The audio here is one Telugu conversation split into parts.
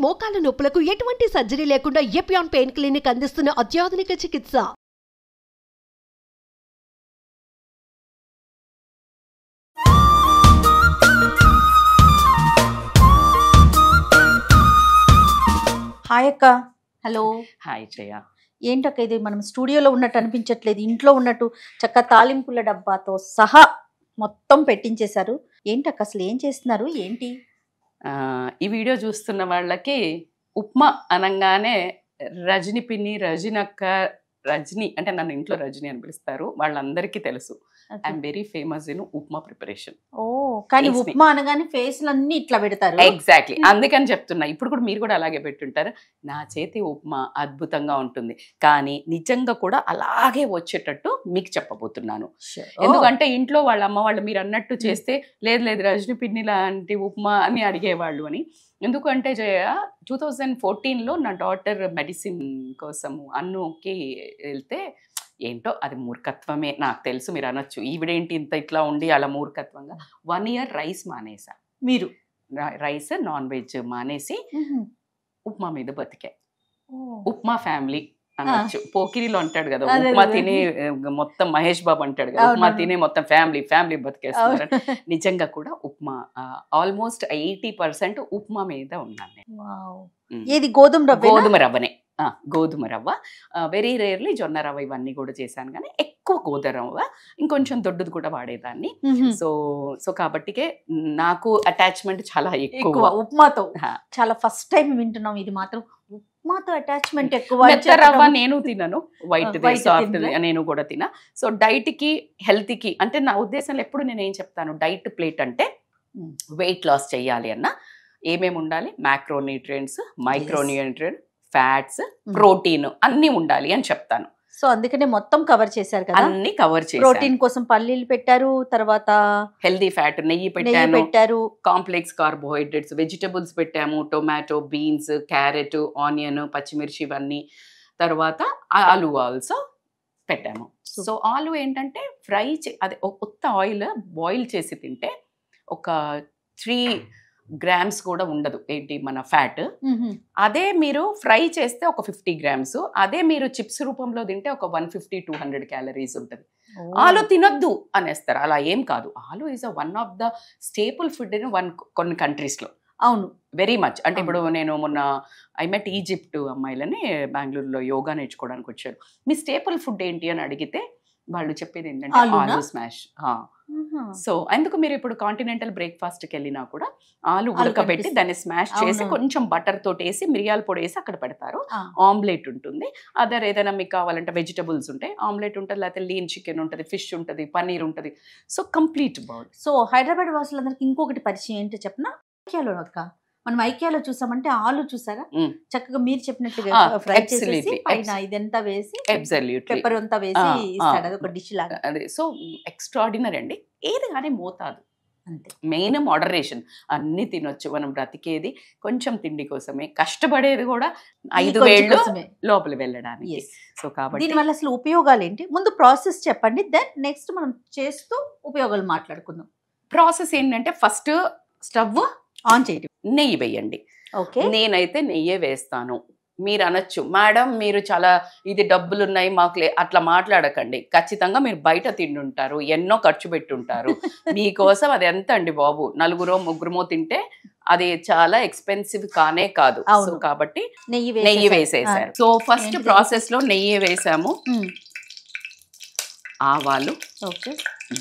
మోకాల నొప్పులకు ఎటువంటి సర్జరీ లేకుండా ఎపియాన్ పెయిన్ క్లినిక్ అందిస్తున్న అత్యాధునిక చికిత్స. హాయ్ అక్క. హలో. హాయ్ జయ. ఏంటక్క ఇది మనం స్టూడియోలో ఉన్నట్టు అనిపించట్లేదు, ఇంట్లో ఉన్నట్టు చక్క తాలింపుల డబ్బాతో సహా మొత్తం పెట్టించేశారు. ఏంటక్క అసలు ఏం చేస్తున్నారు ఏంటి? ఈ వీడియో చూస్తున్న వాళ్ళకి ఉప్మా అనగానే రజని పిన్ని, రజనక్క, రజని అంటే నన్ను ఇంట్లో రజని అని పిలుస్తారు, వాళ్ళందరికీ తెలుసు. I'm very famous in upma preparation. ఓ, కానీ ఉప్మా అనగానే ఫేస్లన్నీ ఇట్లా పెడతారు. ఎగ్జాక్ట్లీ, అందుకని చెప్తున్నా. ఇప్పుడు కూడా మీరు కూడా అలాగే పెట్టుంటారు. నా చేతి ఉప్మా అద్భుతంగా ఉంటుంది, కానీ నిజంగా కూడా అలాగే వచ్చేటట్టు మీకు చెప్పబోతున్నాను. ఎందుకంటే ఇంట్లో వాళ్ళ అమ్మ వాళ్ళు మీరు అన్నట్టు చేస్తే లేదు లేదు రజని పిన్ని లాంటి ఉప్మా అని అడిగేవాళ్ళు అని. ఎందుకంటే జయ 2014లో నా డాటర్ మెడిసిన్ కోసము అన్నుకి వెళ్తే, ఏంటో అది మూర్ఖత్వమే నాకు తెలుసు, మీరు అనొచ్చు ఈవిడేంటి ఇంత ఇట్లా ఉండి అలా మూర్ఖత్వంగా 1 year రైస్ మానేసా. మీరు రైస్ నాన్ వెజ్ మానేసి ఉప్మా మీద బతికా. ఉప్మా ఫ్యామిలీ అనొచ్చు. పోకిరిలో అంటాడు కదా, ఉప్మా తిని మొత్తం మహేష్ బాబు అంటాడు కదా, ఉప్మా తిని మొత్తం ఫ్యామిలీ బతికేస్తున్నారు. నిజంగా కూడా ఉప్మా ఆల్మోస్ట్ 80% ఉప్మా మీద ఉన్నాను నేను. ఏది గోధుమ రవ్వనే. గోధుమ రవ్వ, వెరీ రేర్లీ జొన్న రవ్వ, ఇవన్నీ కూడా చేశాను, కానీ ఎక్కువ గోధుమ రవ్వ, ఇంకొంచెం దొడ్డుది కూడా వాడేదాన్ని. సో కాబట్టికే నాకు అటాచ్మెంట్ చాలా ఎక్కువ ఉప్మాతో. చాలా ఫస్ట్ టైం వింటున్నాం ఇది మాత్రం, ఉప్మాతో అటాచ్మెంట్ ఎక్కువ. రవ్వ నేను తినను, వైట్ సాఫ్ట్ నేను కూడా తిన. సో డైట్ కి హెల్త్ కి అంటే నా ఉద్దేశంలో ఎప్పుడు నేను ఏం చెప్తాను, డైట్ ప్లేట్ అంటే వెయిట్ లాస్ చేయాలి అన్న ఏమేమి ఉండాలి, మ్యాక్రోన్యూట్రియంట్స్, మైక్రోన్యూట్రియంట్, ఫ్యాట్స్, ప్రోటీన్ అన్ని ఉండాలి అని చెప్తాను. సో అందుకనే మొత్తం కవర్ చేశారు కదా, అన్ని కవర్ చేశారు. ప్రోటీన్ కోసం పల్లీలు పెట్టారు, తర్వాత హెల్దీ ఫ్యాట్ నెయ్యి పెట్టారు, కాంప్లెక్స్ కార్బోహైడ్రేట్స్, వెజిటబుల్స్ పెట్టాము, టొమాటో, బీన్స్, క్యారెట్, ఆనియన్, పచ్చిమిర్చి ఇవన్నీ. తర్వాత ఆలు ఆల్సో పెట్టాము. సో ఆలు ఏంటంటే ఫ్రై అదే కొత్త ఆయిల్ బాయిల్ చేసి తింటే ఒక 3 grams కూడా ఉండదు ఏంటి మన ఫ్యాట్. అదే మీరు ఫ్రై చేస్తే ఒక 50 grams, అదే మీరు చిప్స్ రూపంలో తింటే ఒక 150-200 calories ఉంటుంది. ఆలు తినొద్దు అనేస్తారు, అలా ఏం కాదు. ఆలు is one of the staple food in కొన్ని కంట్రీస్లో. అవును, వెరీ మచ్. అంటే ఇప్పుడు నేను మొన్న ఐ మెట్ ఈజిప్ట్ అమ్మాయిలని బెంగళూరులో యోగా నేర్చుకోవడానికి వచ్చారు. మీ స్టేపుల్ ఫుడ్ ఏంటి అని అడిగితే వాళ్ళు చెప్పేది ఏంటంటే ఆలు స్మాష్. సో అందుకు మీరు ఇప్పుడు కాంటినెంటల్ బ్రేక్ఫాస్ట్కి వెళ్ళినా కూడా ఆలు ఉడకబెట్టి దాన్ని స్మాష్ చేసి కొంచెం బటర్ తోటి వేసి మిరియాల పొడి వేసి అక్కడ పెడతారు. ఆమ్లెట్ ఉంటుంది, అదర్ ఏదైనా మీకు కావాలంటే వెజిటబుల్స్ ఉంటాయి, ఆమ్లెట్ ఉంటుంది, లేకపోతే లీన్ చికెన్ ఉంటుంది, ఫిష్ ఉంటుంది, పన్నీర్ ఉంటుంది. So complete bowl. So Hyderabad వాసులందరికీ ఇంకొకటి పరిచయం ఏంటో చెప్పనా, ఐక్యాలో అక్క మనం ఐక్యాలో చూసామంటే ఆలు చూసారా, చక్కగా మీరు చెప్పినట్టుగా ఫ్రై చేసి పైన ఇదంతా వేసి పెప్పర్ అంతా వేసి ఇస్తాడు, అది ఒక డిష్ లాగా. అదే సో ఎక్స్ట్రాడినరీ అండి. ఏది కానీ మోతాదు అంతే, మెయిన్ మోడరేషన్. అన్ని తినొచ్చు, మనం బ్రతికేది కొంచెం తిండి కోసమే, కష్టపడేది కూడా 5 వేళ్ళు లోపల వెళ్ళడానికి. సో కాబట్టి దీనివల్ల అసలు ఉపయోగాలు ఏంటి, ముందు ప్రాసెస్ చెప్పండి, దెన్ నెక్స్ట్ మనం చేస్తూ ఉపయోగాలు మాట్లాడుకుందాం. ప్రాసెస్ ఏంటంటే ఫస్ట్ స్టవ్ ఆన్ చేయడం, నెయ్యి వేయండి. నేనైతే నెయ్యే వేస్తాను. మీరు అనొచ్చు మేడం మీరు చాలా ఇది డబ్బులు ఉన్నాయి మాకు అట్లా మాట్లాడకండి. ఖచ్చితంగా మీరు బయట తింటుంటారు, ఎన్నో ఖర్చు పెట్టుంటారు, మీకోసం అది ఎంత అండి బాబు, 4-3 తింటే అది చాలా ఎక్స్పెన్సివ్ కానే కాదు. సో కాబట్టి నెయ్యి వేసేసారు. సో ఫస్ట్ ప్రాసెస్ లో నెయ్యి వేసాము, ఆవాలు,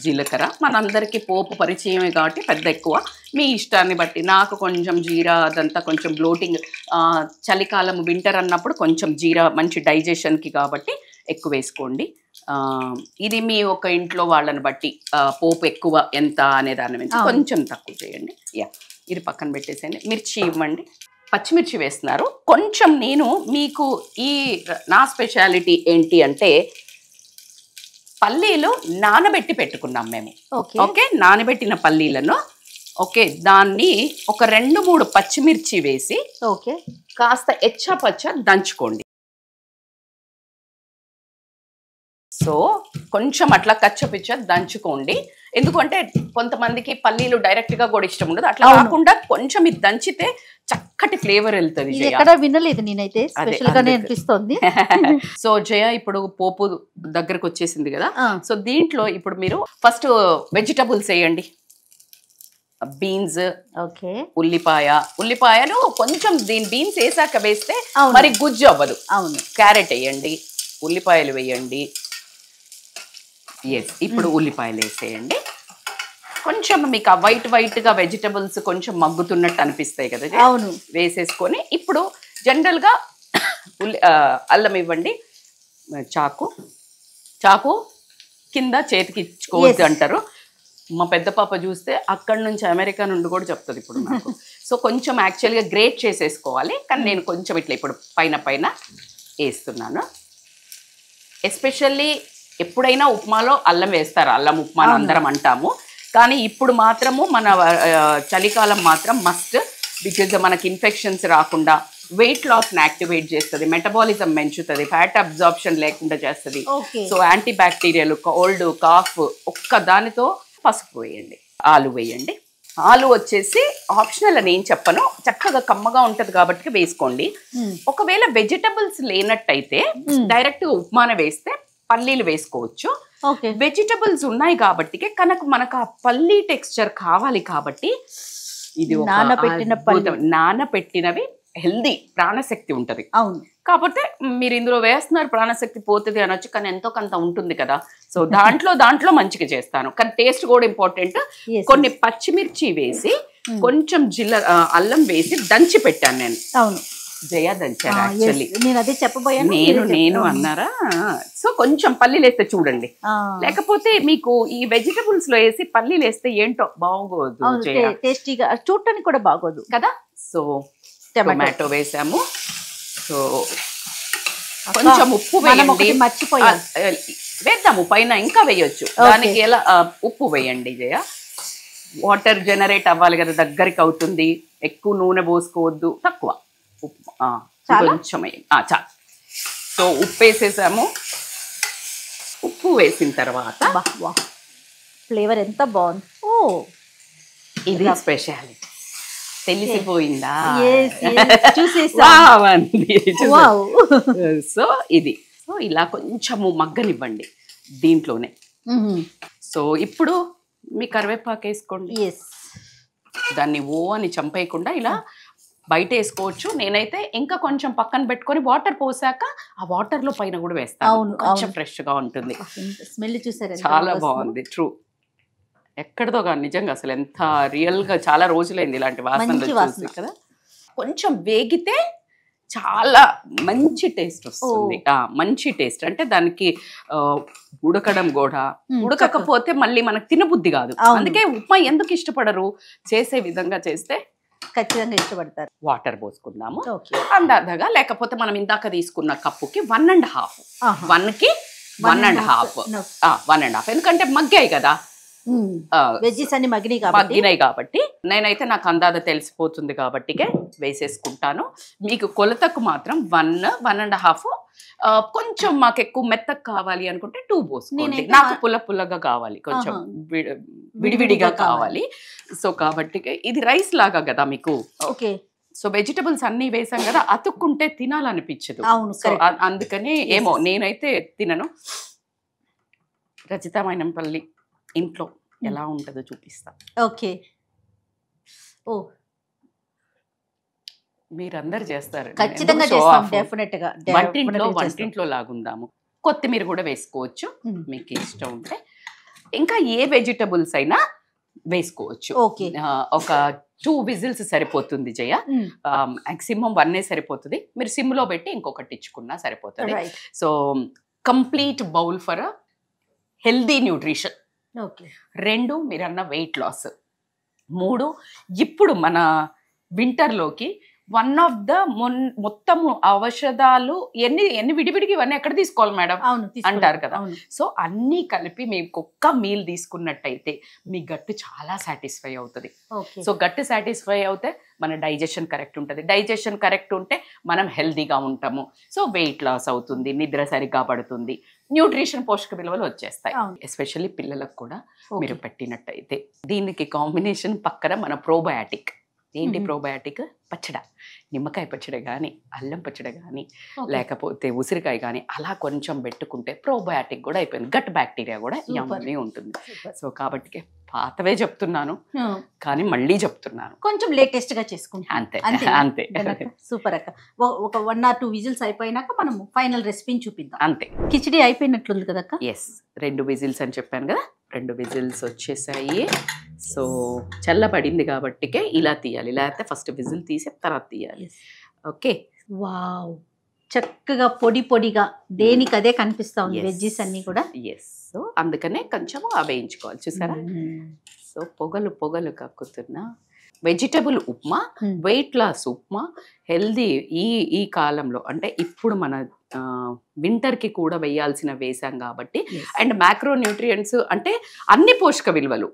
జీలకర్ర. మనందరికీ పోపు పరిచయమే కాబట్టి పెద్ద ఎక్కువ మీ ఇష్టాన్ని బట్టి. నాకు కొంచెం జీరా అదంతా కొంచెం బ్లోటింగ్, చలికాలం వింటర్ అన్నప్పుడు కొంచెం జీరా మంచి డైజెషన్కి కాబట్టి ఎక్కువ వేసుకోండి. ఇది మీ ఒక ఇంట్లో వాళ్ళని బట్టి పోపు ఎక్కువ ఎంత అనే దాని నుంచి కొంచెం తక్కువ చేయండి. ఇది పక్కన పెట్టేసేయండి. మిర్చి ఇవ్వండి, పచ్చిమిర్చి వేస్తున్నారు కొంచెం. నేను మీకు ఈ నా స్పెషాలిటీ ఏంటి అంటే పల్లీలు నానబెట్టి పెట్టుకున్నాం మేము. ఓకే, నానబెట్టిన పల్లీలను దాన్ని ఒక 2-3 పచ్చిమిర్చి వేసి కాస్త ఎచ్చపచ్చ దంచుకోండి. సో కొంచెం అట్లా కచ్చపిచ్చ దంచుకోండి. ఎందుకంటే కొంతమందికి పల్లీలు డైరెక్ట్ గా కూడా ఇష్టం ఉండదు. అట్లా కాకుండా కొంచెం ఇది దంచితే చక్కటి ఫ్లేవర్ వెళ్తుంది ఇది ఎక్కడ వినలేదు నేనైతే, స్పెషల్ గానే అనిపిస్తుంది. సో జయ ఇప్పుడు పోపు దగ్గరకు వచ్చేసింది కదా, సో దీంట్లో ఇప్పుడు మీరు ఫస్ట్ వెజిటబుల్స్ వేయండి. బీన్స్, ఓకే, ఉల్లిపాయలు కొంచెం బీన్స్ వేసాక వేస్తే మరి గుజ్జు అవ్వదు. అవును. క్యారెట్ వేయండి, ఉల్లిపాయలు వేయండి. ఎస్, ఇప్పుడు ఉల్లిపాయలు వేసేయండి. కొంచెం మీకు ఆ వైట్ గా వెజిటబుల్స్ కొంచెం మగ్గుతున్నట్టు అనిపిస్తాయి కదా, అవును, వేసేసుకొని ఇప్పుడు జనరల్ గా అల్లం ఇవ్వండి. చాకు కింద చేతికి ఇచ్చుకోవద్దు అంటారు. మా పెద్ద పాప చూస్తే అక్కడి నుంచి అమెరికా నుండి కూడా చెప్తుంది ఇప్పుడు నాకు. సో కొంచెం యాక్చువల్గా గ్రేట్ చేసేసుకోవాలి, కానీ నేను కొంచెం ఇట్లా ఇప్పుడు పైన వేస్తున్నాను. ఎస్పెషల్లీ ఎప్పుడైనా ఉప్మాలో అల్లం వేస్తారు, అల్లం ఉప్మా అని అందరం అంటాము. కానీ ఇప్పుడు మాత్రము మన చలికాలం మాత్రం మస్ట్, బికాజ్ మనకి ఇన్ఫెక్షన్స్ రాకుండా వెయిట్ లాస్ని యాక్టివేట్ చేస్తుంది, మెటబాలిజం పెంచుతుంది, ఫ్యాట్ అబ్జార్ప్షన్ లేకుండా చేస్తుంది. So anti bacterial, cold, cough ఒక్క దానితో. పసుపు వేయండి, ఆలు వేయండి. ఆలు వచ్చేసి ఆప్షనల్ అని ఏం చెప్పను, చక్కగా కమ్మగా ఉంటది కాబట్టి వేసుకోండి. ఒకవేళ వెజిటబుల్స్ లేనట్టయితే డైరెక్ట్ ఉప్మాన వేస్తే పల్లీలు వేసుకోవచ్చు. వెజిటబుల్స్ ఉన్నాయి కాబట్టి కనుక మనకు ఆ పల్లీ టెక్స్చర్ కావాలి కాబట్టి ఇది నానబెట్టినవి హెల్దీ, ప్రాణశక్తి ఉంటది. అవును, కాకపోతే మీరు ఇందులో వేస్తున్నారు ప్రాణశక్తి పోతుంది అనొచ్చు, కానీ ఎంతో కొంత ఉంటుంది కదా. సో దాంట్లో మంచిగా చేస్తాను, కానీ టేస్ట్ కూడా ఇంపార్టెంట్. కొన్ని పచ్చిమిర్చి వేసి కొంచెం అల్లం వేసి దంచి పెట్టాను నేను. అవును, జయ దంచారు యాక్చువల్లీ, నేను అదే చెప్పబోయాను. నేను అన్నారా. సో కొంచెం పల్లీలు వేస్తే చూడండి, లేకపోతే మీకు ఈ వెజిటబుల్స్ లో వేసి పల్లీలు వేస్తే ఏంటో బాగోదు, టేస్టీగా చూడటానికి కూడా బాగోదు కదా. సో టొమాటో వేసాము. సో కొంచెం ఉప్పు వేయండి, వేద్దాము పైన, ఇంకా వేయొచ్చు. దానికి ఎలా ఉప్పు వేయండి జయ. వాటర్ జనరేట్ అవ్వాలి కదా, దగ్గరికి అవుతుంది. ఎక్కువ నూనె పోసుకోవద్దు, తక్కువ ఉప్పు కొంచెం చాలు. సో ఉప్పు వేసేసాము. ఉప్పు వేసిన తర్వాత ఫ్లేవర్ ఎంత బాగుంది. ఓ, ఇది స్పెషాలిటీ, తెలిసిపోయిందా? సో ఇది, సో ఇలా కొంచెము మగ్గనివ్వండి దీంట్లోనే. సో ఇప్పుడు మీ కరివేపాకు వేసుకోండి. దాన్ని అని చంపేయకుండా ఇలా బయట వేసుకోవచ్చు. నేనైతే ఇంకా కొంచెం పక్కన పెట్టుకొని వాటర్ పోసాక ఆ వాటర్ లో పైన కూడా వేస్తాను, కొంచెం ఫ్రెష్ గా ఉంటుంది. స్మెల్ చూసారా, చాలా బాగుంది. ట్రూ, ఎక్కడితో కానీ నిజంగా అసలు ఎంత రియల్ గా, చాలా రోజులైంది ఇలాంటి వాసనలు చూసి కదా. కొంచెం వేగితే చాలా మంచి టేస్ట్ వస్తుంది. మంచి టేస్ట్ అంటే దానికి ఉడకడం కూడా, ఉడకకపోతే మళ్ళీ మనకు తినబుద్ధి కాదు. అందుకే ఉప్మా ఎందుకు ఇష్టపడరు, చేసే విధంగా చేస్తే ఖచ్చితంగా ఇష్టపడతారు. వాటర్ పోసుకుందాము అందాజగా, లేకపోతే మనం ఇందాక తీసుకున్న కప్పుకి 1.5, 1కి 1.5, ఎందుకంటే మగ్గాయి కదా, వెజ్జీస్ అన్ని మగ్గినాయి కాబట్టి. నేనైతే నాకు అందాజ తెలిసిపోతుంది కాబట్టి వేసేసుకుంటాను. మీకు కొలతకు మాత్రం 1.5. కొంచెం మాకు ఎక్కువ మెత్తగా కావాలి అనుకుంటే 2 పోసుకోండి. నాకు పుల్లగా కావాలి, కొంచెం విడివిడిగా కావాలి. సో కాబట్టి ఇది రైస్ లాగా కదా మీకు. ఓకే. సో వెజిటబుల్స్ అన్ని వేసాం కదా, అతుక్కుంటే తినాలనిపించదు. సో అందుకని ఏమో నేనైతే తినను. రచిత మైనంపల్లి ఇంట్లో ఎలా ఉంటుందో చూపిస్తా. ఓకే. ఓ, మీరందరు చేస్తారు, ఖచ్చితంగా చేస్తాం, డెఫినెట్ గా. వంటింట్లో లాగుందాము. కొత్తిమీర కూడా వేసుకోవచ్చు మీకు ఇష్టం ఉంటే. ఇంకా ఏ వెజిటబుల్స్ అయినా వేసుకోవచ్చు. ఒక 2 విజిల్స్ సరిపోతుంది జయ, మాక్సిమం 1 సరిపోతుంది. మీరు సిమ్ లో పెట్టి ఇంకొకటి ఇచ్చుకున్నా సరిపోతుంది. So complete bowl for healthy nutrition. 2 మీరన్న వెయిట్ లాస్. 3 ఇప్పుడు మన వింటర్లోకి వన్ ఆఫ్ ద మొత్తము ఔషధాలు ఎన్ని విడివిడికి ఇవన్నీ ఎక్కడ తీసుకోవాలి మేడం అంటారు కదా. సో అన్నీ కలిపి మీకు ఒక్క మీల్ తీసుకున్నట్టయితే మీ గట్టు చాలా సాటిస్ఫై అవుతుంది. సో గట్టు సాటిస్ఫై అవుతే మన డైజెషన్ కరెక్ట్ ఉంటుంది. డైజెషన్ కరెక్ట్ ఉంటే మనం హెల్దీగా ఉంటాము. సో వెయిట్ లాస్ అవుతుంది, నిద్ర సరిగ్గా పడుతుంది, న్యూట్రిషన్ పోషక విలువలు వచ్చేస్తాయి. ఎస్పెషల్లీ పిల్లలకు కూడా మీరు పెట్టినట్టయితే. దీనికి కాంబినేషన్ పక్కన మన ప్రోబయాటిక్ ఏంటి ప్రోబయాటిక్? పచ్చడ, నిమ్మకాయ పచ్చడి కానీ, అల్లం పచ్చడి కానీ, లేకపోతే ఉసిరికాయ కానీ అలా కొంచెం పెట్టుకుంటే ప్రోబయాటిక్ కూడా అయిపోయింది. గట్ బ్యాక్టీరియా కూడా యమ్మీ ఉంటుంది. సో కాబట్టి పాతవే చెప్తున్నాను కానీ మళ్ళీ చెప్తున్నాను, కొంచెం లేటెస్ట్ గా చేసుకుంటాం. అంతే అంతే. సూపర్ అక్క. ఒక 1 or 2 విజిల్స్ అయిపోయినాక మనం ఫైనల్ రెసిపీని చూపిద్దాం. అంతే. కిచిడి అయిపోయినట్లుంది కదా అక్క? ఎస్, 2 విజిల్స్ అని చెప్పాను కదా, 2 విజిల్స్ వచ్చేసాయి. సో చల్లబడింది కాబట్టికే ఇలా తీయాలి, లేకపోతే ఫస్ట్ విజిల్ తీసి తర్వాత తీయాలి. ఓకే. వావ్, చక్కగా పొడి పొడిగా దేనికి అదే కనిపిస్తా ఉంది వెజ్జెస్ అన్ని కూడా. ఎస్, సో అందుకనే కొంచెం వేయించుకోవాలి. చూసారా? సో పొగలు పొగలు కక్కుతున్న vegetable upma, weight loss upma, healthy. ఈ కాలంలో అంటే ఇప్పుడు మన వింటర్కి కూడా వేసాం కాబట్టి. అండ్ మ్యాక్రో న్యూట్రియంట్స్ అంటే అన్ని పోషక విలువలు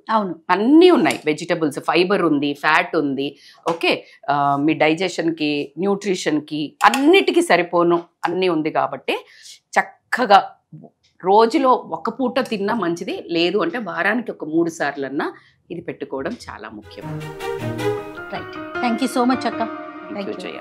అన్నీ ఉన్నాయి. వెజిటబుల్స్, ఫైబర్ ఉంది, ఫ్యాట్ ఉంది. ఓకే, మీ డైజెషన్కి, న్యూట్రిషన్కి అన్నిటికీ సరిపోను అన్నీ ఉంది కాబట్టి చక్కగా రోజులో ఒక పూట తిన్నా మంచిది, లేదు అంటే వారానికి ఒక 3 సార్లన్నా ఇది పెట్టుకోవడం చాలా ముఖ్యం. Right. Thank you so much అక్క. Thank you Jaya.